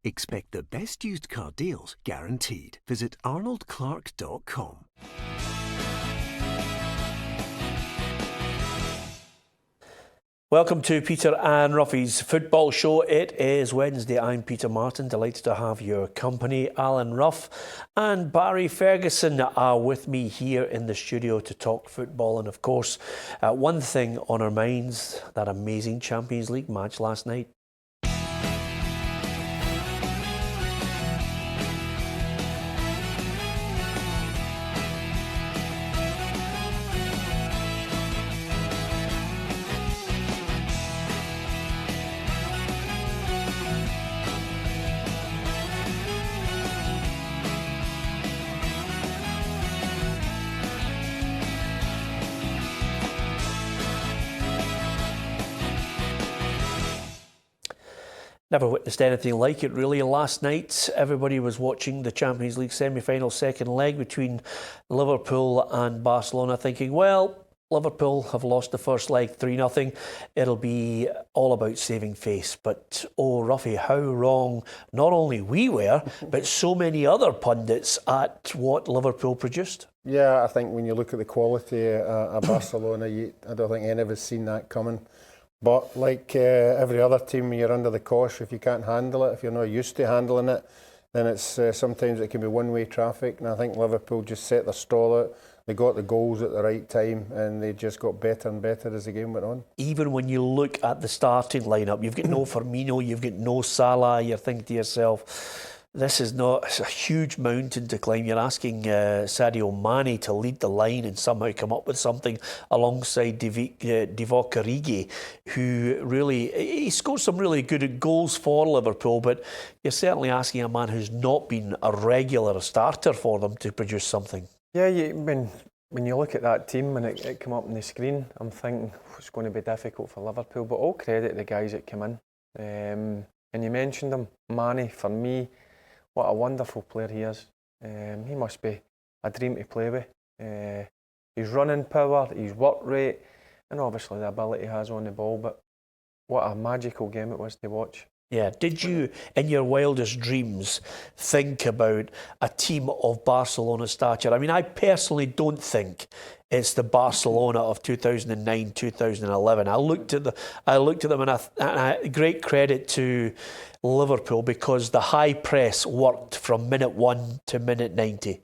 Expect the best used car deals guaranteed. Visit arnoldclark.com. Welcome to Peter and Ruffy's Football Show. It is Wednesday. I'm Peter Martin, delighted to have your company. Alan Ruff and Barry Ferguson are with me here in the studio to talk football. And of course, one thing on our minds, that amazing Champions League match last night. Never witnessed anything like it really. Last night, everybody was watching the Champions League semi-final second leg between Liverpool and Barcelona thinking, well, Liverpool have lost the first leg 3-0. It'll be all about saving face. But, oh, Ruffy, how wrong not only we were, but so many other pundits at what Liverpool produced. Yeah, I think when you look at the quality of Barcelona, I don't think any of us seen that coming. But like every other team, when you're under the cosh, if you can't handle it, if you're not used to handling it, then it's sometimes it can be one-way traffic. And I think Liverpool just set their stall out. They got the goals at the right time, and they just got better and better as the game went on. Even when you look at the starting lineup, you've got no Firmino, you've got no Salah. You're thinking to yourself, this is not, it's a huge mountain to climb. You're asking Sadio Mane to lead the line and somehow come up with something alongside Divock Origi, who really, he scored some really good goals for Liverpool, but you're certainly asking a man who's not been a regular starter for them to produce something. Yeah, when you look at that team and it come up on the screen, I'm thinking it's going to be difficult for Liverpool, but all credit to the guys that come in. And you mentioned him, Mane, for me, what a wonderful player he is. He must be a dream to play with. His running power, his work rate, and obviously the ability he has on the ball, but what a magical game it was to watch. Yeah, did you, in your wildest dreams, think about a team of Barcelona stature? I mean, I personally don't think it's the Barcelona of 2009, 2011. I looked at them, and great credit to Liverpool because the high press worked from minute 1 to minute 90.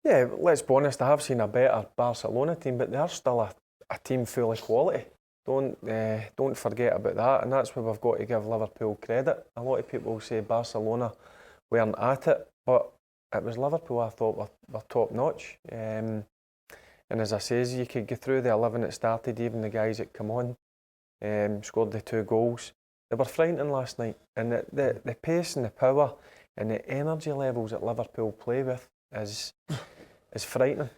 Yeah, let's be honest, I have seen a better Barcelona team, but they're still a team full of quality. Don't forget about that, and that's where we've got to give Liverpool credit. A lot of people say Barcelona weren't at it, but it was Liverpool I thought were top notch. And as I says, you could go through the 11 that started, even the guys that come on, scored the 2 goals. They were frightening last night, and the pace and the power and the energy levels that Liverpool play with is frightening.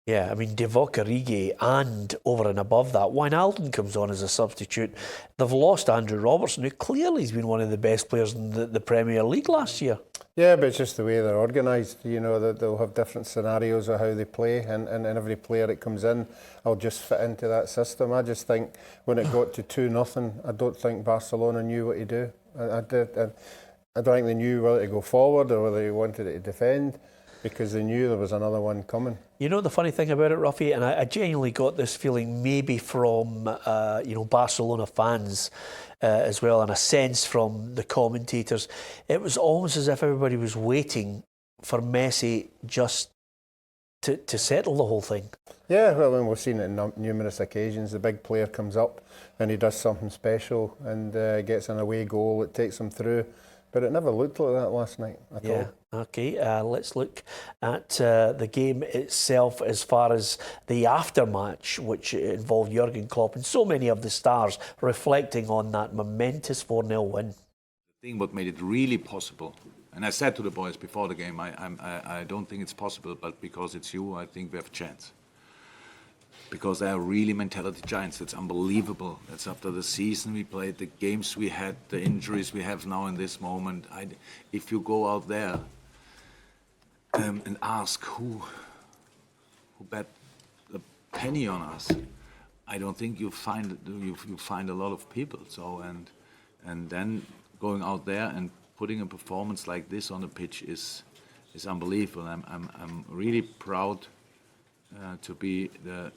Yeah, I mean, Divock Origi, and over and above that, Wijnaldum comes on as a substitute. They've lost Andrew Robertson, who clearly has been one of the best players in the Premier League last year. Yeah, but it's just the way they're organised. You know, that they'll have different scenarios of how they play, and every player that comes in will just fit into that system. I just think when it got to 2-0, I don't think Barcelona knew what to do. I don't think they knew whether to go forward or whether they wanted to defend, because they knew there was another one coming. You know the funny thing about it, Ruffy, and I genuinely got this feeling maybe from Barcelona fans as well, and a sense from the commentators. It was almost as if everybody was waiting for Messi just to settle the whole thing. Yeah, well, we've seen it on numerous occasions. The big player comes up and he does something special and gets an away goal that takes him through. But it never looked like that last night at all. Okay, let's look at the game itself as far as the aftermatch, which involved Jurgen Klopp and so many of the stars reflecting on that momentous 4-0 win. The thing what made it really possible, and I said to the boys before the game, I don't think it's possible, but because it's you, I think we have a chance. Because they are really mentality giants. It's unbelievable. That's after the season we played, the games we had, the injuries we have now in this moment. If you go out there and ask who bet a penny on us, I don't think you find a lot of people. So and then going out there and putting a performance like this on the pitch is unbelievable. I'm really proud to be the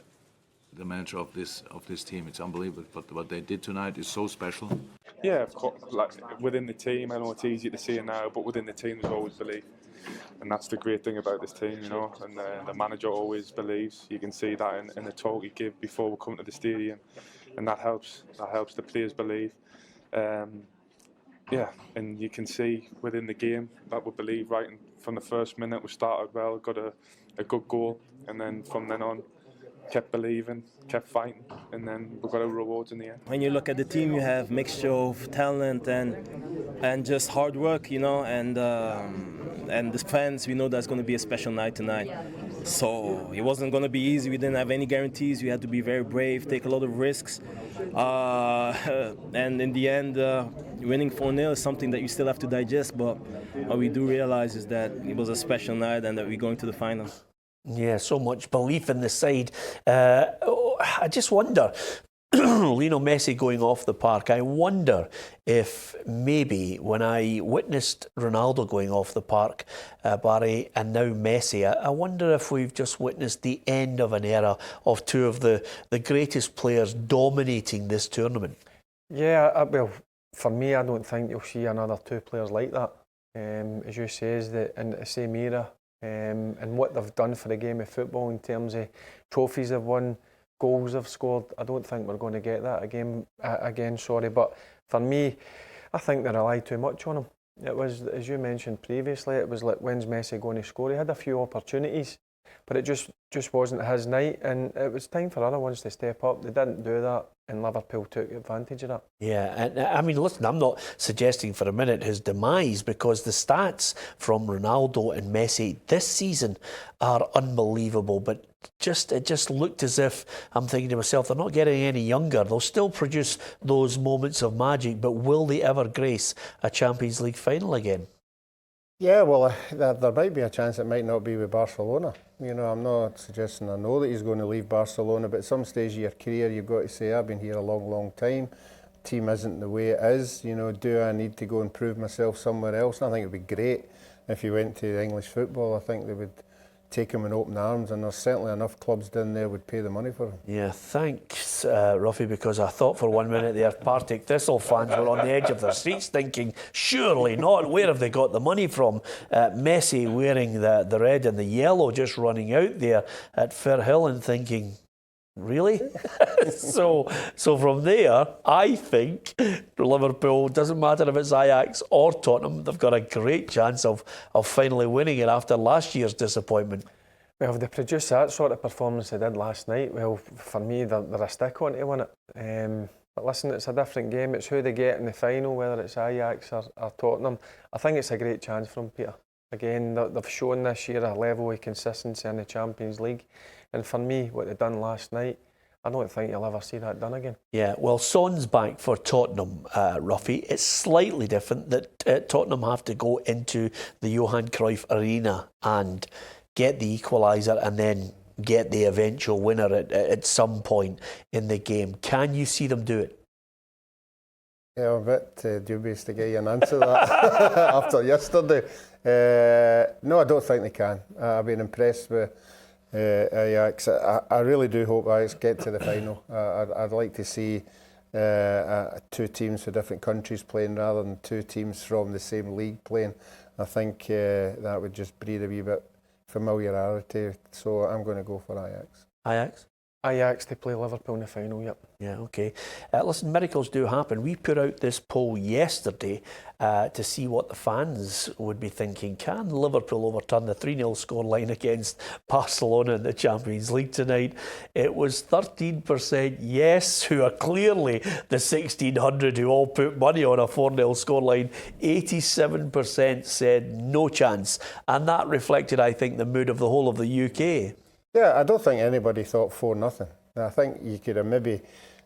manager of this team. It's unbelievable. But what they did tonight is so special. Yeah, of course. Like within the team, I know it's easy to see it now, but within the team, there's always belief, and that's the great thing about this team, you know. And the manager always believes. You can see that in the talk he gave before we come to the stadium, and that helps. That helps the players believe. Yeah, and you can see within the game that we believe right from the first minute. We started well, got a good goal, and then from then on, kept believing, kept fighting, and then we got our rewards in the end. When you look at the team, you have mixture of talent and just hard work, you know, and the fans. We know that's going to be a special night tonight. So it wasn't going to be easy. We didn't have any guarantees. We had to be very brave, take a lot of risks, and in the end, winning 4-0 is something that you still have to digest. But what we do realize is that it was a special night and that we're going to the final. Yeah, so much belief in the side. I just wonder, Lionel Messi going off the park, I wonder if maybe when I witnessed Ronaldo going off the park, Barry, and now Messi, I wonder if we've just witnessed the end of an era of two of the greatest players dominating this tournament. Yeah, well, for me, I don't think you'll see another two players like that. As you say, is that in the same era. And what they've done for the game of football in terms of trophies they've won, goals they've scored, I don't think we're going to get that again. But for me, I think they rely too much on him. It was, as you mentioned previously, it was like, when's Messi going to score? He had a few opportunities, but it just wasn't his night, and it was time for other ones to step up. They didn't do that, and Liverpool took advantage of that. Yeah, and I mean, listen, I'm not suggesting for a minute his demise, because the stats from Ronaldo and Messi this season are unbelievable, but it just looked as if, I'm thinking to myself, they're not getting any younger. They'll still produce those moments of magic, but will they ever grace a Champions League final again? Yeah, well, there might be a chance it might not be with Barcelona. You know, I'm not suggesting I know that he's going to leave Barcelona, but at some stage of your career, you've got to say, I've been here a long, long time. Team isn't the way it is. You know, do I need to go and prove myself somewhere else? And I think it would be great if he went to English football. I think they would take him in open arms, and there's certainly enough clubs down there would pay the money for him. Yeah, thanks, Ruffy, because I thought for 1 minute there Partick Thistle fans were on the edge of their seats thinking, surely not, where have they got the money from? Messi wearing the red and the yellow just running out there at Firhill and thinking, really? So from there, I think Liverpool, doesn't matter if it's Ajax or Tottenham, they've got a great chance of finally winning it after last year's disappointment. Well, if they produce that sort of performance they did last night, well, for me, they're a stick on to win it. But listen, it's a different game. It's who they get in the final, whether it's Ajax or Tottenham. I think it's a great chance for them, Peter. Again, they've shown this year a level of consistency in the Champions League. And for me, what they've done last night, I don't think you'll ever see that done again. Yeah, well, Son's back for Tottenham, Ruffy. It's slightly different that Tottenham have to go into the Johan Cruyff Arena and get the equaliser and then get the eventual winner at some point in the game. Can you see them do it? Yeah, I'm a bit dubious to get you an answer to that after yesterday. No, I don't think they can. I've been impressed with Ajax. I really do hope Ajax get to the final. I'd like to see two teams from different countries playing rather than two teams from the same league playing. I think that would just breed a wee bit familiarity. So I'm going to go for Ajax. Ajax? Ajax, they play Liverpool in the final, yep. Yeah, okay. Listen, miracles do happen. We put out this poll yesterday to see what the fans would be thinking. Can Liverpool overturn the 3-0 scoreline against Barcelona in the Champions League tonight? It was 13% yes, who are clearly the 1,600 who all put money on a 4-0 scoreline. 87% said no chance. And that reflected, I think, the mood of the whole of the UK. Yeah, I don't think anybody thought 4-0. I think you could have maybe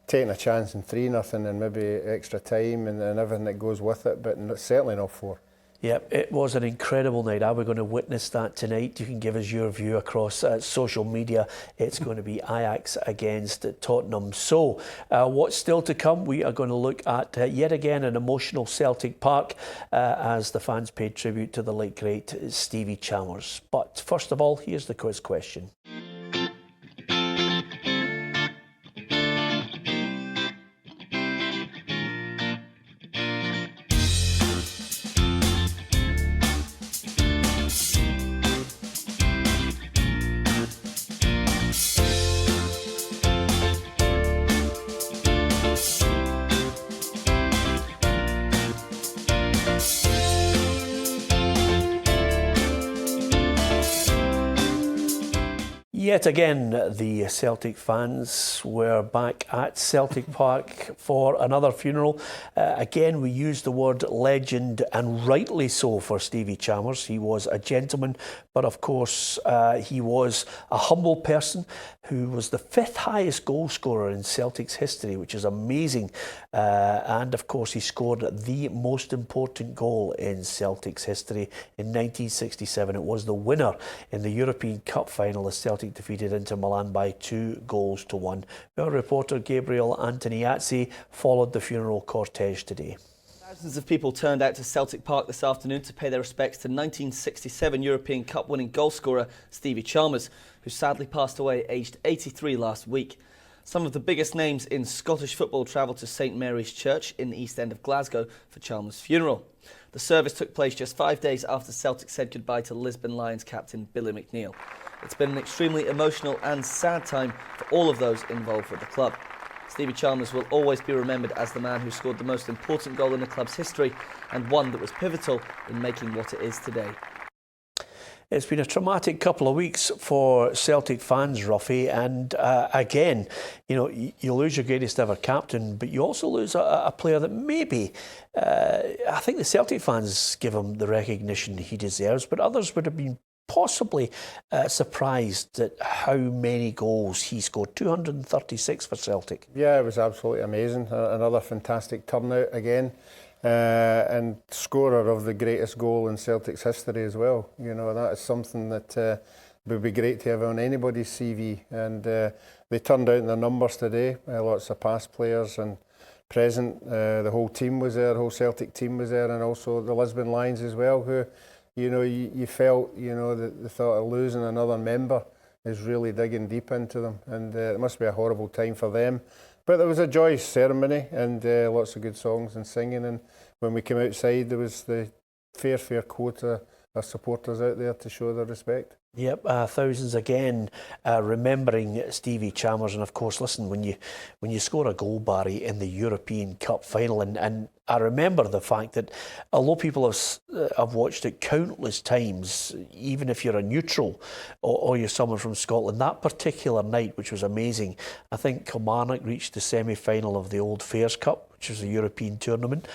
taken a chance in 3-0 and maybe extra time and everything that goes with it, but certainly not 4. Yep, it was an incredible night. Are we going to witness that tonight? You can give us your view across social media. It's going to be Ajax against Tottenham. So, what's still to come? We are going to look at yet again an emotional Celtic Park as the fans paid tribute to the late great Stevie Chalmers. But first of all, here's the quiz question. Yet again, the Celtic fans were back at Celtic Park for another funeral. Again, we used the word legend, and rightly so for Stevie Chalmers. He was a gentleman, but of course he was a humble person who was the 5th highest goal scorer in Celtic's history, which is amazing. And of course he scored the most important goal in Celtic's history in 1967. It was the winner in the European Cup final as Celtic defeated Inter Milan by 2-1. Our reporter Gabriel Antoniazzi followed the funeral cortege today. Thousands of people turned out to Celtic Park this afternoon to pay their respects to 1967 European Cup winning goalscorer Stevie Chalmers, who sadly passed away aged 83 last week. Some of the biggest names in Scottish football travelled to St Mary's Church in the East End of Glasgow for Chalmers' funeral. The service took place just 5 days after Celtic said goodbye to Lisbon Lions captain Billy McNeill. It's been an extremely emotional and sad time for all of those involved with the club. Stevie Chalmers will always be remembered as the man who scored the most important goal in the club's history and one that was pivotal in making what it is today. It's been a traumatic couple of weeks for Celtic fans, Ruffy, and again, you know, you lose your greatest ever captain, but you also lose a player that maybe, I think the Celtic fans give him the recognition he deserves, but others would have been possibly surprised at how many goals he scored. 236 for Celtic. Yeah, it was absolutely amazing. Another fantastic turnout again. And scorer of the greatest goal in Celtic's history as well. You know, that is something that would be great to have on anybody's CV. And they turned out in the numbers today. Lots of past players and present. The whole team was there, the whole Celtic team was there, and also the Lisbon Lions as well, who, you know, you felt, you know, that the thought of losing another member is really digging deep into them. And it must be a horrible time for them. But there was a joyous ceremony and lots of good songs and singing. And when we came outside, there was the fair quota of supporters out there to show their respect. Yep, thousands again remembering Stevie Chalmers. And of course, listen, when you score a goal, Barry, in the European Cup final, and I remember the fact that although people have watched it countless times, even if you're a neutral or you're someone from Scotland, that particular night, which was amazing, I think Kilmarnock reached the semi-final of the Old Fairs Cup, which was a European tournament.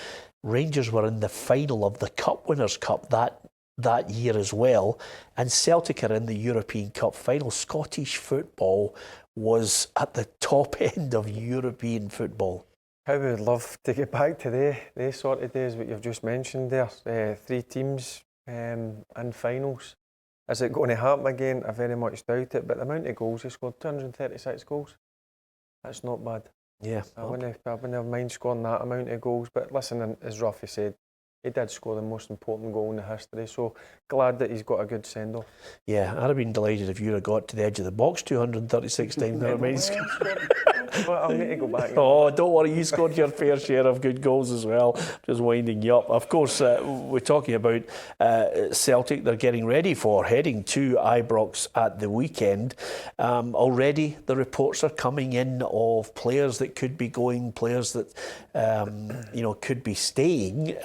Rangers were in the final of the Cup Winners' Cup that year as well, and Celtic are in the European Cup final. Scottish football was at the top end of European football. How we would love to get back to the sort of days what you've just mentioned there. 3 teams and finals. Is it going to happen again? I very much doubt it, but the amount of goals he scored, 236 goals, that's not bad. Yeah. I wouldn't have mind scoring that amount of goals, but listen, as Ruffy said, he did score the most important goal in the history, so glad that he's got a good send-off. Yeah, I'd have been delighted if you'd have got to the edge of the box 236 times. Well, I'll need to go back. Oh, don't worry, you scored your fair share of good goals as well. Just winding you up. Of course, we're talking about Celtic. They're getting ready for heading to Ibrox at the weekend. Already the reports are coming in of players that could be going, players that could be staying.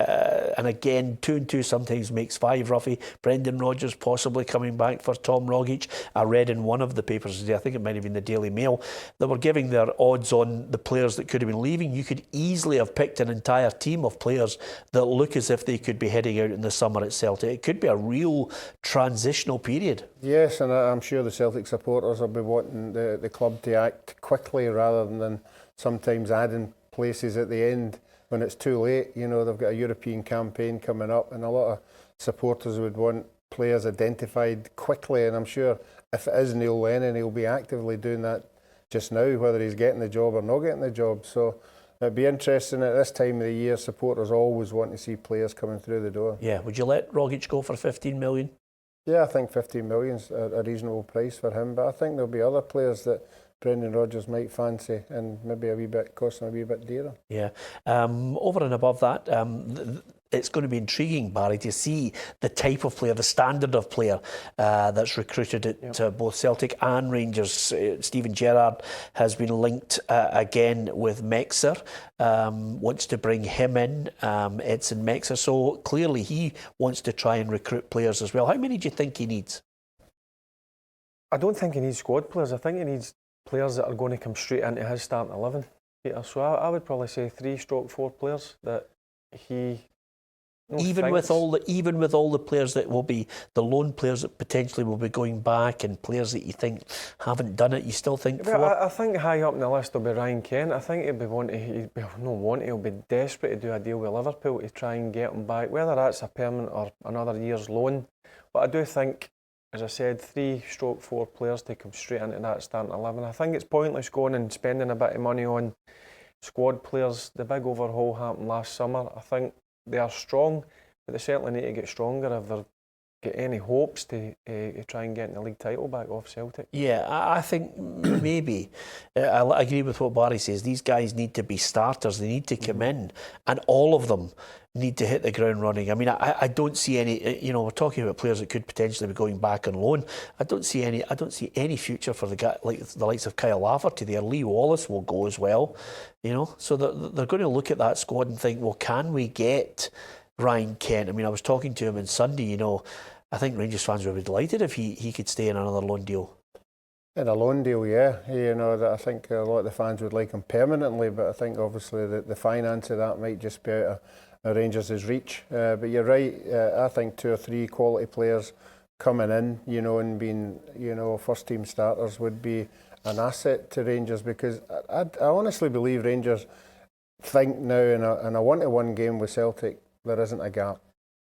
And again, 2 and 2 sometimes makes 5, Ruffy. Brendan Rodgers possibly coming back for Tom Rogic. I read in one of the papers today, I think it might have been the Daily Mail, they were giving their odds on the players that could have been leaving. You could easily have picked an entire team of players that look as if they could be heading out in the summer at Celtic. It could be a real transitional period. Yes, and I'm sure the Celtic supporters will be wanting the club to act quickly rather than sometimes adding places at the end. when it's too late. You know, they've got a European campaign coming up, and a lot of supporters would want players identified quickly, and I'm sure if it is Neil Lennon, he'll be actively doing that just now, whether he's getting the job or not getting the job. So it'd be interesting at this time of the year. Supporters always want to see players coming through the door. Yeah, would you let Rogic go for 15 million? Yeah, I think 15 million's a reasonable price for him, but I think there'll be other players that Brendan Rodgers might fancy, and maybe a wee bit costing a wee bit dearer. Yeah. Over and above that, it's going to be intriguing, Barry, to see the type of player, the standard of player that's recruited at both Celtic and Rangers. Stephen Gerrard has been linked again with Mexer, wants to bring him in, Edson Mexer. So clearly he wants to try and recruit players as well. How many do you think he needs? I don't think he needs squad players. I think he needs players that are going to come straight into his starting 11, Peter. So I would probably say 3-4 players that he... Even with all the players that will be the loan players that potentially will be going back, and players that you think haven't done it, you still think I think high up on the list will be Ryan Kent. I think he'll be desperate to do a deal with Liverpool to try and get him back, whether that's a permanent or another year's loan. But I do think, as I said, 3-4 players to come straight into that starting 11. I think it's pointless going and spending a bit of money on squad players. The big overhaul happened last summer. I think they are strong, but they certainly need to get stronger if they've got any hopes to try and get the league title back off Celtic. Yeah, I think maybe. I agree with what Barry says. These guys need to be starters. They need to come in, and all of them need to hit the ground running. I mean, I don't see any. You know, we're talking about players that could potentially be going back on loan. I don't see any future for the guy like the likes of Kyle Lafferty there. Lee Wallace will go as well. You know, so they're going to look at that squad and think, well, can we get Ryan Kent? I mean, I was talking to him on Sunday. You know, I think Rangers fans would be delighted if he could stay in another loan deal. In a loan deal, yeah. You know, that I think a lot of the fans would like him permanently, but I think obviously the finance of that might just be out of Rangers' reach. But you're right. I think 2 or 3 quality players coming in, you know, and being, you know, first team starters would be an asset to Rangers, because I honestly believe Rangers think now in a 1-1 game with Celtic there isn't a gap.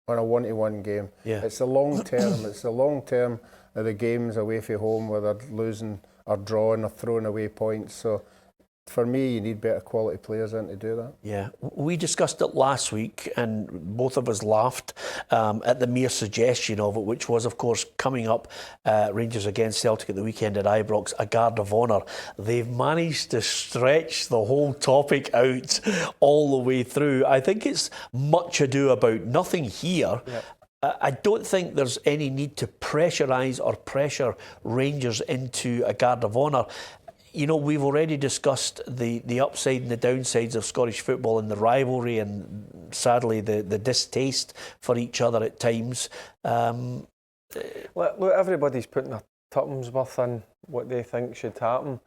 On a 1-1 game, it's the long term. It's the long term of the games away from home where they're losing or drawing or throwing away points. So for me, you need better quality players in to do that. Yeah, we discussed it last week, and both of us laughed at the mere suggestion of it, which was, of course, coming up Rangers against Celtic at the weekend at Ibrox, a guard of honour. They've managed to stretch the whole topic out all the way through. I think it's much ado about nothing here. Yep. I don't think there's any need to pressurise or pressure Rangers into a guard of honour. You know, we've already discussed the upside and the downsides of Scottish football and the rivalry and, sadly, the distaste for each other at times. Look, everybody's putting their tuppence worth in what they think should happen.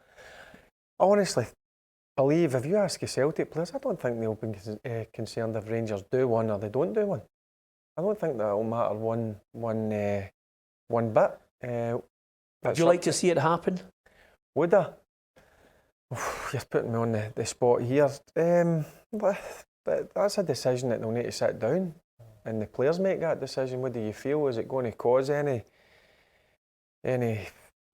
I honestly believe, if you ask the Celtic players, I don't think they'll be concerned if Rangers do one or they don't do one. I don't think that'll matter one bit. Would you like to see it happen? Would I? You're putting me on the spot here. That's a decision that they'll need to sit down and the players make that decision. What do you feel? Is it going to cause any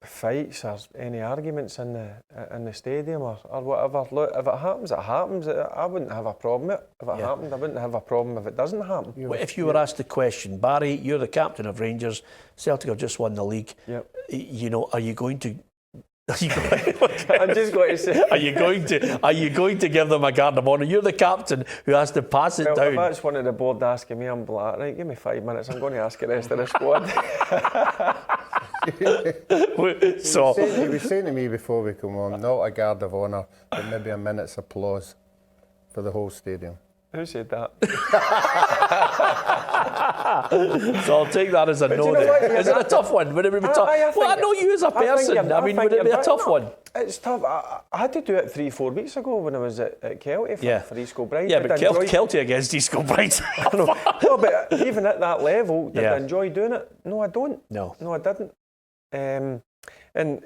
fights or any arguments in the stadium or whatever? Look, if it happens, it happens. I wouldn't have a problem with it. If it happened, I wouldn't have a problem if it doesn't happen. Well, if you were asked the question, Barry, you're the captain of Rangers, Celtic have just won the league. Yep. You know, are you going to? I'm just going to say, Are you going to give them a guard of honour? You're the captain who has to pass it down. If that's one of the board asking me, I'm like, right, give me 5 minutes. I'm going to ask the rest of the squad. He was saying to me before we come on, not a guard of honour, but maybe a minute's applause for the whole stadium. Who said that? So I'll take that as a no. Is it a tough one? Would it be tough? I know you as a person. Would it be a tough one? It's tough. I had to do it 3-4 weeks ago when I was at Kelty for East Kilbride. Yeah, but Kelty against East Kilbride. No, but even at that level, did I enjoy doing it? No, I don't. No, I didn't. And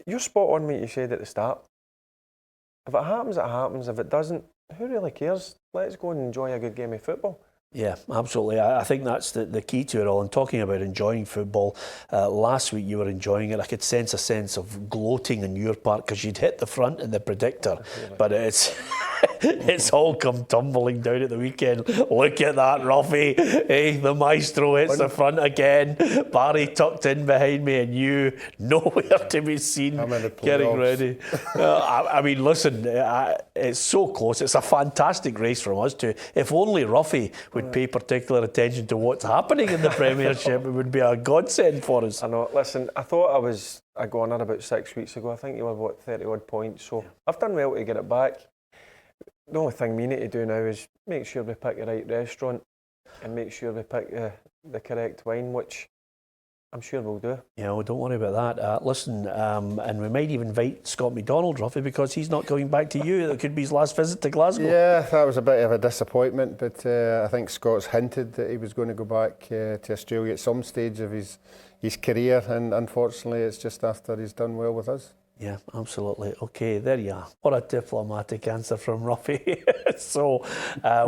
you're spot on what you said at the start. If it happens, it happens. If it doesn't, who really cares? Let's go and enjoy a good game of football. Yeah, absolutely. I think that's the key to it all. And talking about enjoying football, last week you were enjoying it. I could sense a sense of gloating on your part because you'd hit the front in the predictor. But it's it's all come tumbling down at the weekend. Look at that, Ruffy. Hey, the maestro hits the front again. Barry tucked in behind me and you nowhere to be seen getting ready. I mean, listen, it's so close. It's a fantastic race from us too. If only Ruffy would pay particular attention to what's happening in the Premiership, it would be a godsend for us. I know. Listen, I thought I was a goner about 6 weeks ago. I think you were, 30 odd points. So I've done well to get it back. The only thing we need to do now is make sure we pick the right restaurant and make sure we pick the correct wine, which I'm sure we'll do. Yeah, well, don't worry about that. Listen, and we might even invite Scott McDonald, Ruffy, because he's not coming back to you. It could be his last visit to Glasgow. Yeah, that was a bit of a disappointment, but I think Scott's hinted that he was going to go back to Australia at some stage of his career, and unfortunately it's just after he's done well with us. Yeah, absolutely. Okay, there you are. What a diplomatic answer from Ruffy. So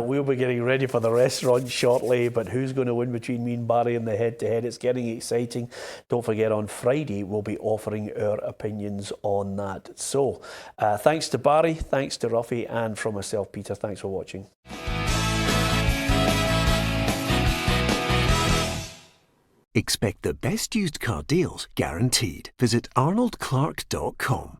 we'll be getting ready for the restaurant shortly, but who's going to win between me and Barry in the head-to-head? It's getting exciting. Don't forget, on Friday we'll be offering our opinions on that. So thanks to Barry, thanks to Ruffy, and from myself, Peter, thanks for watching. Expect the best used car deals guaranteed. Visit arnoldclark.com.